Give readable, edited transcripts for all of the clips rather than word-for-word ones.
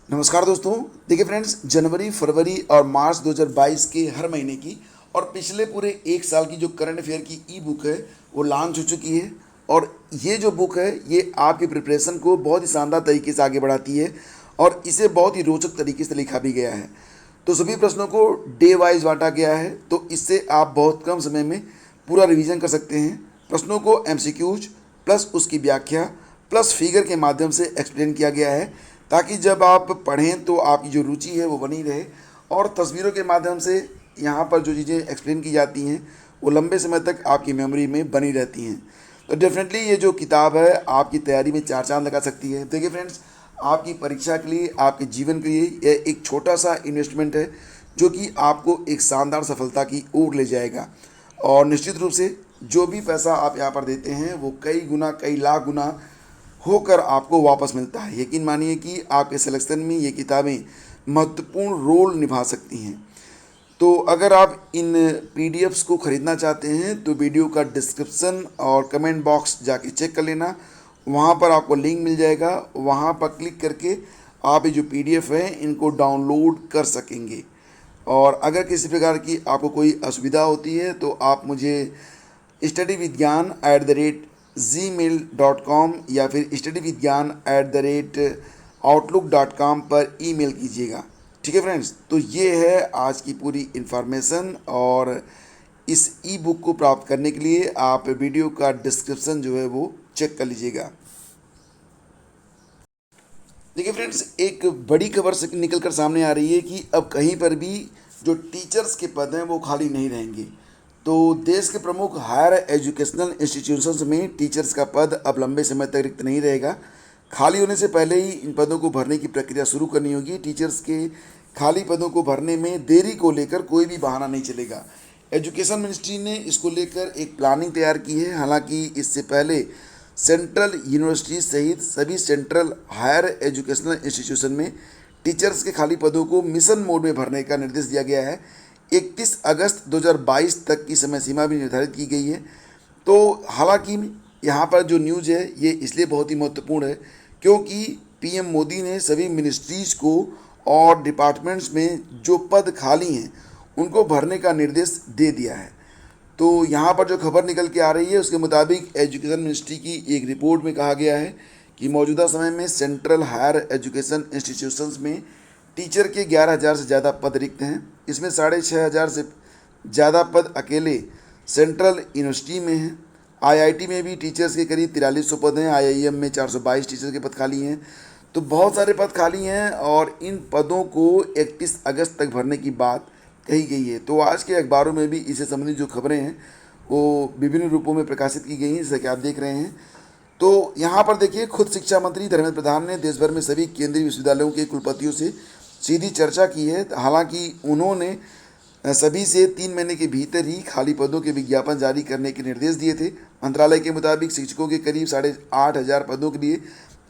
नमस्कार दोस्तों। देखिए फ्रेंड्स, जनवरी फरवरी और मार्च 2022 के हर महीने की और पिछले पूरे एक साल की जो करंट अफेयर की ई बुक है वो लॉन्च हो चुकी है। और ये जो बुक है ये आपकी प्रिपरेशन को बहुत ही शानदार तरीके से आगे बढ़ाती है और इसे बहुत ही रोचक तरीके से लिखा भी गया है। तो सभी प्रश्नों को डे वाइज बांटा गया है, तो इससे आप बहुत कम समय में पूरा रिवीजन कर सकते हैं। प्रश्नों को एमसीक्यूज प्लस उसकी व्याख्या प्लस फिगर के माध्यम से एक्सप्लेन किया गया है, ताकि जब आप पढ़ें तो आपकी जो रुचि है वो बनी रहे। और तस्वीरों के माध्यम से यहाँ पर जो चीज़ें एक्सप्लेन की जाती हैं वो लंबे समय तक आपकी मेमोरी में बनी रहती हैं। तो डेफिनेटली ये जो किताब है आपकी तैयारी में चार चांद लगा सकती है। देखिए फ्रेंड्स, आपकी परीक्षा के लिए, आपके जीवन के लिए यह एक छोटा सा इन्वेस्टमेंट है जो कि आपको एक शानदार सफलता की ओर ले जाएगा। और निश्चित रूप से जो भी पैसा आप यहाँ पर देते हैं वो कई गुना, कई लाख गुना होकर आपको वापस मिलता है। यकीन मानिए कि आपके सिलेक्शन में ये किताबें महत्वपूर्ण रोल निभा सकती हैं। तो अगर आप इन पीडीएफ्स को ख़रीदना चाहते हैं तो वीडियो का डिस्क्रिप्शन और कमेंट बॉक्स जाके चेक कर लेना, वहाँ पर आपको लिंक मिल जाएगा। वहाँ पर क्लिक करके आप ये जो पीडीएफ है इनको डाउनलोड कर सकेंगे। और अगर किसी प्रकार की आपको कोई असुविधा होती है तो आप मुझे studyvidgyan@gmail.com या फिर studyvidgyan@outlook.com पर ईमेल कीजिएगा। ठीक है फ्रेंड्स, तो ये है आज की पूरी इन्फॉर्मेशन। और इस ई बुक को प्राप्त करने के लिए आप वीडियो का डिस्क्रिप्शन जो है वो चेक कर लीजिएगा। देखिए फ्रेंड्स, एक बड़ी खबर से निकल कर सामने आ रही है कि अब कहीं पर भी जो टीचर्स के पद हैं वो खाली नहीं रहेंगे। तो देश के प्रमुख हायर एजुकेशनल इंस्टीट्यूशंस में टीचर्स का पद अब लंबे समय तक रिक्त नहीं रहेगा। खाली होने से पहले ही इन पदों को भरने की प्रक्रिया शुरू करनी होगी। टीचर्स के खाली पदों को भरने में देरी को लेकर कोई भी बहाना नहीं चलेगा। एजुकेशन मिनिस्ट्री ने इसको लेकर एक प्लानिंग तैयार की है। हालांकि इससे पहले सेंट्रल यूनिवर्सिटी सहित सभी सेंट्रल हायर एजुकेशनल इंस्टीट्यूशन में टीचर्स के खाली पदों को मिशन मोड में भरने का निर्देश दिया गया है। 31 अगस्त 2022 तक की समय सीमा भी निर्धारित की गई है। तो हालांकि यहाँ पर जो न्यूज़ है ये इसलिए बहुत ही महत्वपूर्ण है क्योंकि पीएम मोदी ने सभी मिनिस्ट्रीज़ को और डिपार्टमेंट्स में जो पद खाली हैं उनको भरने का निर्देश दे दिया है। तो यहाँ पर जो खबर निकल के आ रही है उसके मुताबिक एजुकेशन मिनिस्ट्री की एक रिपोर्ट में कहा गया है कि मौजूदा समय में सेंट्रल हायर एजुकेशन इंस्टीट्यूशंस में टीचर के 11,000 से ज़्यादा पद रिक्त हैं। इसमें 6,500 से ज़्यादा पद अकेले सेंट्रल यूनिवर्सिटी में हैं। आईआईटी में भी टीचर्स के करीब 4300 पद हैं। आईआईएम में 422 टीचर्स के पद खाली हैं। तो बहुत सारे पद खाली हैं और इन पदों को 31 अगस्त तक भरने की बात कही गई है। तो आज के अखबारों में भी इससे संबंधित जो खबरें हैं वो विभिन्न रूपों में प्रकाशित की गई हैं, जैसा कि आप देख रहे हैं। तो यहाँ पर देखिए, खुद शिक्षा मंत्री धर्मेंद्र प्रधान ने देश भर में सभी केंद्रीय विश्वविद्यालयों के कुलपतियों से सीधी चर्चा की है। हालांकि उन्होंने सभी से 3 महीने के भीतर ही खाली पदों के विज्ञापन जारी करने के निर्देश दिए थे। मंत्रालय के मुताबिक शिक्षकों के करीब 8,500 पदों के लिए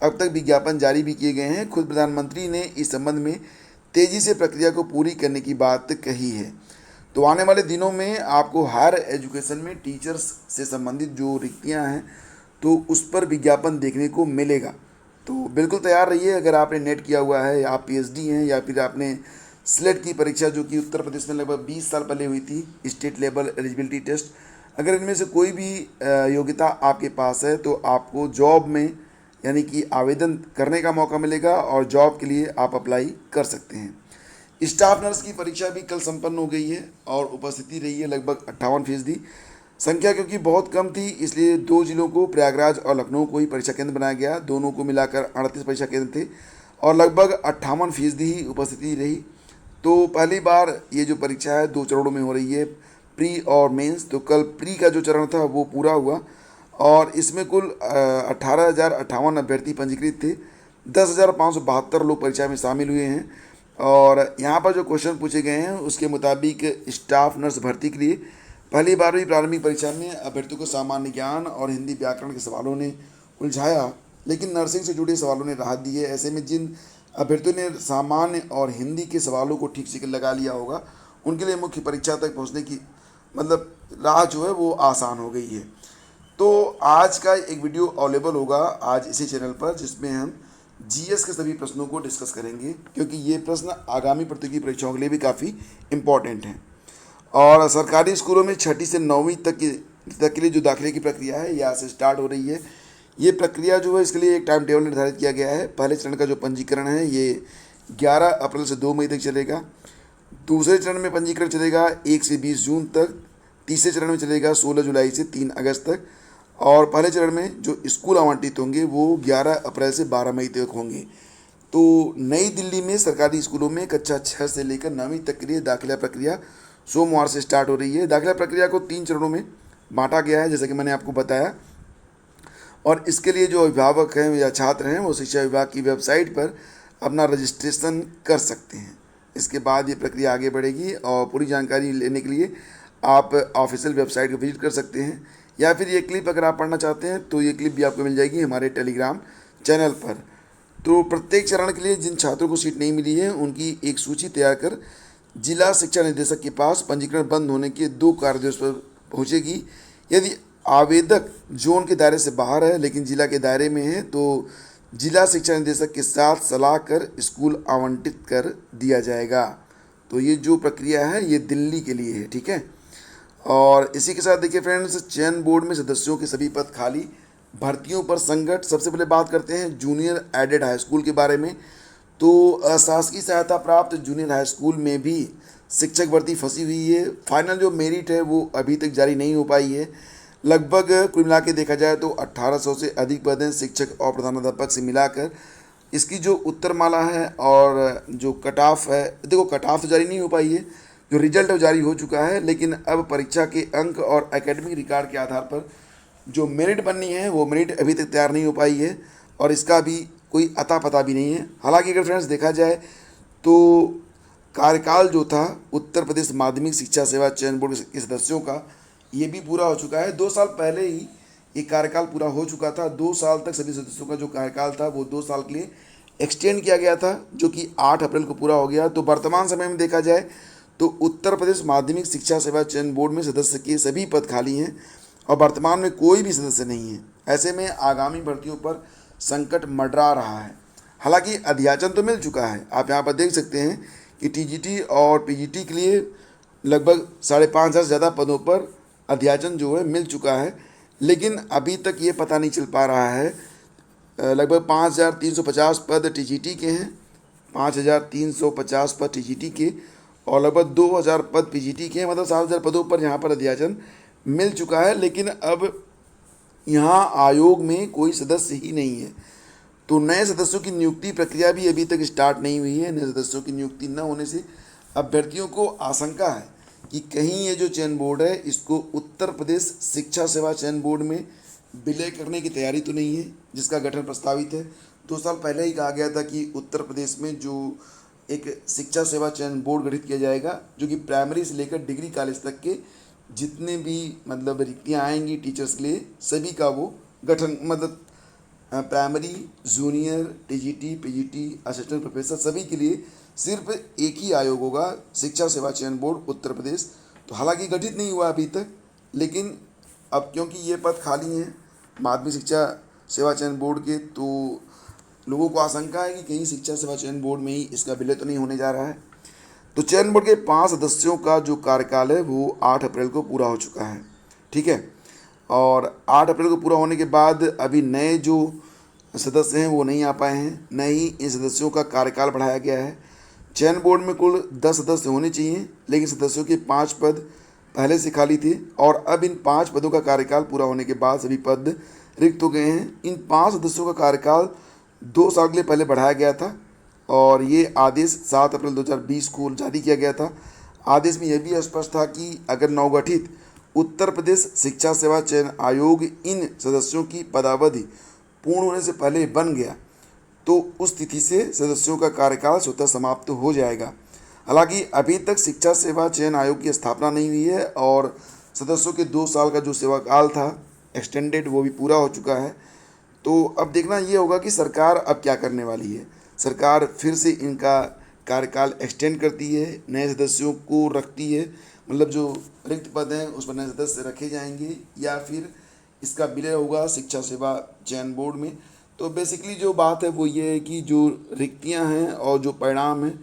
अब तक विज्ञापन जारी भी किए गए हैं। खुद प्रधानमंत्री ने इस संबंध में तेज़ी से प्रक्रिया को पूरी करने की बात कही है। तो आने वाले दिनों में आपको हायर एजुकेशन में टीचर्स से संबंधित जो रिक्तियां हैं तो उस पर विज्ञापन देखने को मिलेगा। तो बिल्कुल तैयार रहिए। अगर आपने नेट किया हुआ है, आप पीएचडी हैं या फिर आपने स्लेट की परीक्षा जो कि उत्तर प्रदेश में लगभग 20 साल पहले हुई थी, स्टेट लेवल एलिजिबिलिटी टेस्ट, अगर इनमें से कोई भी योग्यता आपके पास है तो आपको जॉब में यानी कि आवेदन करने का मौका मिलेगा और जॉब के लिए आप अप्लाई कर सकते हैं। स्टाफ नर्स की परीक्षा भी कल संपन्न हो गई है और उपस्थिति रही है लगभग 58%। संख्या क्योंकि बहुत कम थी इसलिए 2 जिलों को, प्रयागराज और लखनऊ को ही परीक्षा केंद्र बनाया गया। दोनों को मिलाकर 38 परीक्षा केंद्र थे और लगभग 58% ही उपस्थिति रही। तो पहली बार ये जो परीक्षा है 2 चरणों में हो रही है, प्री और मेंस। तो कल प्री का जो चरण था वो पूरा हुआ और इसमें कुल 18,058 अभ्यर्थी पंजीकृत थे। 10,572 लोग परीक्षा में शामिल हुए हैं। और यहाँ पर जो क्वेश्चन पूछे गए हैं उसके मुताबिक स्टाफ नर्स भर्ती के लिए पहली बार हुई प्रारंभिक परीक्षा में अभ्यर्थियों को सामान्य ज्ञान और हिंदी व्याकरण के सवालों ने उलझाया, लेकिन नर्सिंग से जुड़े सवालों ने राहत दी है। ऐसे में जिन अभ्यर्थियों ने सामान्य और हिंदी के सवालों को ठीक से लगा लिया होगा उनके लिए मुख्य परीक्षा तक पहुँचने की राह जो है वो आसान हो गई है। तो आज का एक वीडियो अवेलेबल होगा आज इसी चैनल पर, जिसमें हम जीएस के सभी प्रश्नों को डिस्कस करेंगे, क्योंकि ये प्रश्न आगामी प्रतियोगी परीक्षाओं के लिए भी काफ़ी इम्पॉर्टेंट हैं। और सरकारी स्कूलों में 6ठी से 9वीं तक के लिए जो दाखिले की प्रक्रिया है यहाँ से स्टार्ट हो रही है। ये प्रक्रिया जो है इसके लिए एक टाइम टेबल निर्धारित किया गया है। पहले चरण का जो पंजीकरण है ये 11 अप्रैल से 2 मई तक चलेगा। दूसरे चरण में पंजीकरण चलेगा 1 से 20 जून तक। तीसरे चरण में चलेगा 16 जुलाई से 3 अगस्त तक। और पहले चरण में जो स्कूल आवंटित होंगे वो 11 अप्रैल से 12 मई तक होंगे। तो नई दिल्ली में सरकारी स्कूलों में कक्षा 6 से लेकर 9वीं तक के लिए दाखिला प्रक्रिया सोमवार से स्टार्ट हो रही है। दाखिला प्रक्रिया को 3 चरणों में बांटा गया है, जैसा कि मैंने आपको बताया। और इसके लिए जो अभिभावक हैं या छात्र हैं वो शिक्षा विभाग की वेबसाइट पर अपना रजिस्ट्रेशन कर सकते हैं। इसके बाद ये प्रक्रिया आगे बढ़ेगी और पूरी जानकारी लेने के लिए आप ऑफिशियल वेबसाइट को विजिट कर सकते हैं, या फिर ये क्लिप अगर आप पढ़ना चाहते हैं तो ये क्लिप भी आपको मिल जाएगी हमारे टेलीग्राम चैनल पर। तो प्रत्येक चरण के लिए जिन छात्रों को सीट नहीं मिली है उनकी एक सूची तैयार कर जिला शिक्षा निदेशक के पास पंजीकरण बंद होने के 2 कार्यदिवस पर पहुँचेगी। यदि आवेदक जोन के दायरे से बाहर है लेकिन जिला के दायरे में है तो जिला शिक्षा निदेशक के साथ सलाह कर स्कूल आवंटित कर दिया जाएगा। तो ये जो प्रक्रिया है ये दिल्ली के लिए है, ठीक है। और इसी के साथ देखिए फ्रेंड्स, चयन बोर्ड में सदस्यों के सभी पद खाली। भर्तियों पर संकट। सबसे पहले बात करते हैं जूनियर एडेड हाई स्कूल के बारे में। तो अशासकीय सहायता प्राप्त जूनियर हाई स्कूल में भी शिक्षक भर्ती फंसी हुई है। फाइनल जो मेरिट है वो अभी तक जारी नहीं हो पाई है। लगभग कुल मिला के देखा जाए तो 1800 से अधिक पद हैं शिक्षक और प्रधानाध्यापक से मिलाकर। इसकी जो उत्तरमाला है और जो कट ऑफ है, देखो कट ऑफ तो जारी नहीं हो पाई है, जो रिजल्ट है जारी हो चुका है, लेकिन अब परीक्षा के अंक और एकेडमिक रिकॉर्ड के आधार पर जो मेरिट बननी है वो मेरिट अभी तक तैयार नहीं हो पाई है और इसका भी कोई अता पता भी नहीं है। हालांकि अगर फ्रेंड्स देखा जाए तो कार्यकाल जो था उत्तर प्रदेश माध्यमिक शिक्षा सेवा चयन बोर्ड के सदस्यों का ये भी पूरा हो चुका है। 2 साल पहले ही ये कार्यकाल पूरा हो चुका था। 2 साल तक सभी सदस्यों का जो कार्यकाल था वो 2 साल के लिए एक्सटेंड किया गया था, जो कि 8 अप्रैल को पूरा हो गया। तो वर्तमान समय में देखा जाए तो उत्तर प्रदेश माध्यमिक शिक्षा सेवा चयन बोर्ड में सदस्य के सभी पद खाली हैं और वर्तमान में कोई भी सदस्य नहीं है। ऐसे में आगामी भर्तियों पर संकट मंडरा रहा है। हालांकि अध्याचन तो मिल चुका है। आप यहाँ पर देख सकते हैं कि टीजीटी और पीजीटी के लिए लगभग 5,500 से ज़्यादा पदों पर अध्याचन जो है मिल चुका है, लेकिन अभी तक ये पता नहीं चल पा रहा है। लगभग 5,350 पद टीजीटी के हैं, 5,350 पद टीजीटी के और लगभग 2,000 पद पीजीटी के हैं। मतलब 7,000 पदों पर यहाँ पर अध्याचन मिल चुका है, लेकिन अब यहाँ आयोग में कोई सदस्य ही नहीं है। तो नए सदस्यों की नियुक्ति प्रक्रिया भी अभी तक स्टार्ट नहीं हुई है। नए सदस्यों की नियुक्ति न होने से अभ्यर्थियों को आशंका है कि कहीं ये जो चयन बोर्ड है इसको उत्तर प्रदेश शिक्षा सेवा चयन बोर्ड में विलय करने की तैयारी तो नहीं है, जिसका गठन प्रस्तावित है। 2 साल पहले ही कहा गया था कि उत्तर प्रदेश में जो एक शिक्षा सेवा चयन बोर्ड गठित किया जाएगा, जो कि प्राइमरी से लेकर डिग्री कॉलेज तक के जितने भी मतलब रिक्तियाँ आएंगी टीचर्स के लिए सभी का वो गठन, मतलब primary, junior, TGT, PGT, assistant professor सभी के लिए सिर्फ एक ही आयोग होगा, शिक्षा सेवा चयन बोर्ड उत्तर प्रदेश। तो हालांकि गठित नहीं हुआ अभी तक, लेकिन अब क्योंकि ये पद खाली हैं माध्यमिक शिक्षा सेवा चयन बोर्ड के, तो लोगों को आशंका है कि कहीं शिक्षा सेवा चयन बोर्ड में ही इसका विलय तो नहीं होने जा रहा है। तो चयन बोर्ड के 5 सदस्यों का जो कार्यकाल है वो 8 अप्रैल को पूरा हो चुका है, ठीक है। और 8 अप्रैल को पूरा होने के बाद अभी नए जो सदस्य हैं वो नहीं आ पाए हैं, न ही इन सदस्यों का कार्यकाल बढ़ाया गया है। चयन बोर्ड में कुल 10 सदस्य होने चाहिए, लेकिन सदस्यों के 5 पद पहले से खाली थे और अब इन 5 पदों का कार्यकाल पूरा होने के बाद सभी पद रिक्त हो गए हैं। इन 5 सदस्यों का कार्यकाल 2 साल के लिए पहले बढ़ाया गया था और ये आदेश 7 अप्रैल 2020 को जारी किया गया था। आदेश में यह भी स्पष्ट था कि अगर नवगठित उत्तर प्रदेश शिक्षा सेवा चयन आयोग इन सदस्यों की पदावधि पूर्ण होने से पहले बन गया तो उस तिथि से सदस्यों का कार्यकाल स्वतः समाप्त हो जाएगा। हालांकि अभी तक शिक्षा सेवा चयन आयोग की स्थापना नहीं हुई है और सदस्यों के 2 साल का जो सेवा काल था एक्सटेंडेड वो भी पूरा हो चुका है। तो अब देखना ये होगा कि सरकार अब क्या करने वाली है। सरकार फिर से इनका कार्यकाल एक्सटेंड करती है, नए सदस्यों को रखती है, मतलब जो रिक्त पद हैं उस पर नए सदस्य रखे जाएंगे, या फिर इसका विलय होगा शिक्षा सेवा चयन बोर्ड में। तो बेसिकली जो बात है वो ये है कि जो रिक्तियां हैं और जो परिणाम हैं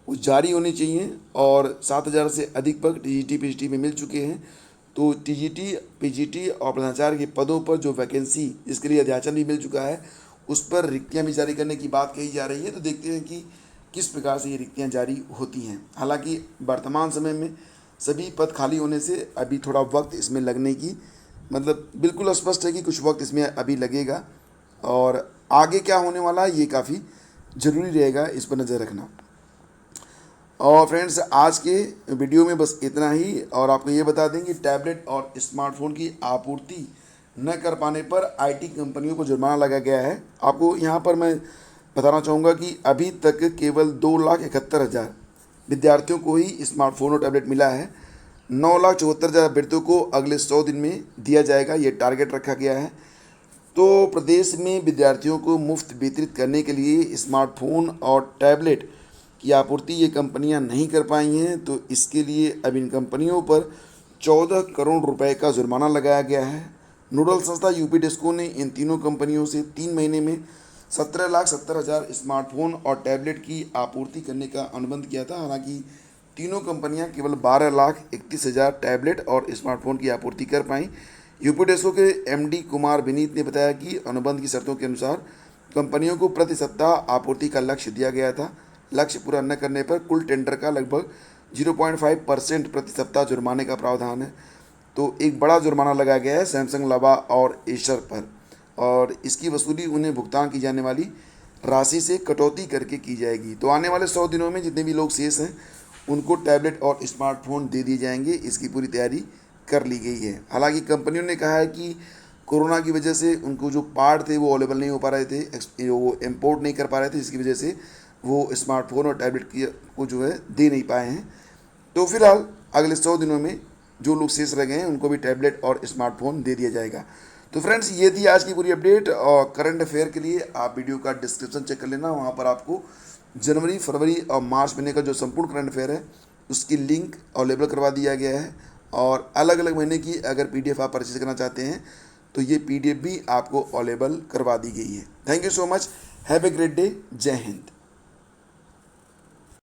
वो जारी होने चाहिए, और 7,000 से अधिक पद टीजीटी पीजीटी में मिल चुके हैं। तो टीजीटी पीजीटी और प्रधानाचार्य के पदों पर जो वैकेंसी जिसके लिए अध्याचन भी मिल चुका है उस पर रिक्तियां भी जारी करने की बात कही जा रही है। तो देखते हैं कि किस प्रकार से ये रिक्तियां जारी होती हैं। हालांकि वर्तमान समय में सभी पद खाली होने से अभी थोड़ा वक्त इसमें लगने की मतलब बिल्कुल स्पष्ट है कि कुछ वक्त इसमें अभी लगेगा, और आगे क्या होने वाला है ये काफ़ी ज़रूरी रहेगा, इस पर नज़र रखना। और फ्रेंड्स आज के वीडियो में बस इतना ही, और आपको ये बता दें कि टैबलेट और स्मार्टफोन की आपूर्ति न कर पाने पर आईटी कंपनियों को जुर्माना लगाया गया है। आपको यहाँ पर मैं बताना चाहूँगा कि अभी तक केवल 2,71,000 विद्यार्थियों को ही स्मार्टफोन और टैबलेट मिला है। 9,74,000 अभ्यर्थियों को अगले 100 दिन में दिया जाएगा, ये टारगेट रखा गया है। तो प्रदेश में विद्यार्थियों को मुफ्त वितरित करने के लिए स्मार्टफोन और टैबलेट की आपूर्ति ये कंपनियां नहीं कर पाई हैं, तो इसके लिए अब इन कंपनियों पर 14 करोड़ रुपए का जुर्माना लगाया गया है। नोडल संस्था यूपी डिस्को ने इन तीनों कंपनियों से 3 महीने में 17,70,000 स्मार्टफोन और टैबलेट की आपूर्ति करने का अनुबंध किया था। हालांकि तीनों कंपनियां केवल 12,31,000 टैबलेट और स्मार्टफोन की आपूर्ति कर पाईं। यूपी डेस्को के एमडी कुमार विनीत ने बताया कि अनुबंध की शर्तों के अनुसार कंपनियों को प्रति सप्ताह आपूर्ति का लक्ष्य दिया गया था। लक्ष्य पूरा न करने पर कुल टेंडर का लगभग 0.5% प्रति सप्ताह जुर्माने का प्रावधान है। तो एक बड़ा जुर्माना लगाया गया है सैमसंग, लावा और एसर पर, और इसकी वसूली उन्हें भुगतान की जाने वाली राशि से कटौती करके की जाएगी। तो आने वाले 100 दिनों में जितने भी लोग शेष हैं उनको टैबलेट और स्मार्टफोन दे दिए जाएंगे, इसकी पूरी तैयारी कर ली गई है। हालांकि कंपनियों ने कहा है कि कोरोना की वजह से उनको जो पार्ट थे वो अवेलेबल नहीं हो पा रहे थे, वो इम्पोर्ट नहीं कर पा रहे थे, जिसकी वजह से वो स्मार्टफोन और टैबलेट को जो है दे नहीं पाए हैं। तो फिलहाल अगले 100 दिनों में जो लोग शेष रह गए हैं उनको भी टैबलेट और स्मार्टफोन दे दिया जाएगा। तो फ्रेंड्स ये थी आज की पूरी अपडेट, और करंट अफेयर के लिए आप वीडियो का डिस्क्रिप्शन चेक कर लेना, वहाँ पर आपको जनवरी, फरवरी और मार्च महीने का जो संपूर्ण करंट अफेयर है उसकी लिंक अवेलेबल करवा दिया गया है। और अलग अलग महीने की अगर पीडीएफ आप परचेज करना चाहते हैं तो ये पीडीएफ भी आपको अवेलेबल करवा दी गई है। Thank you so much, have a great day, जय हिंद।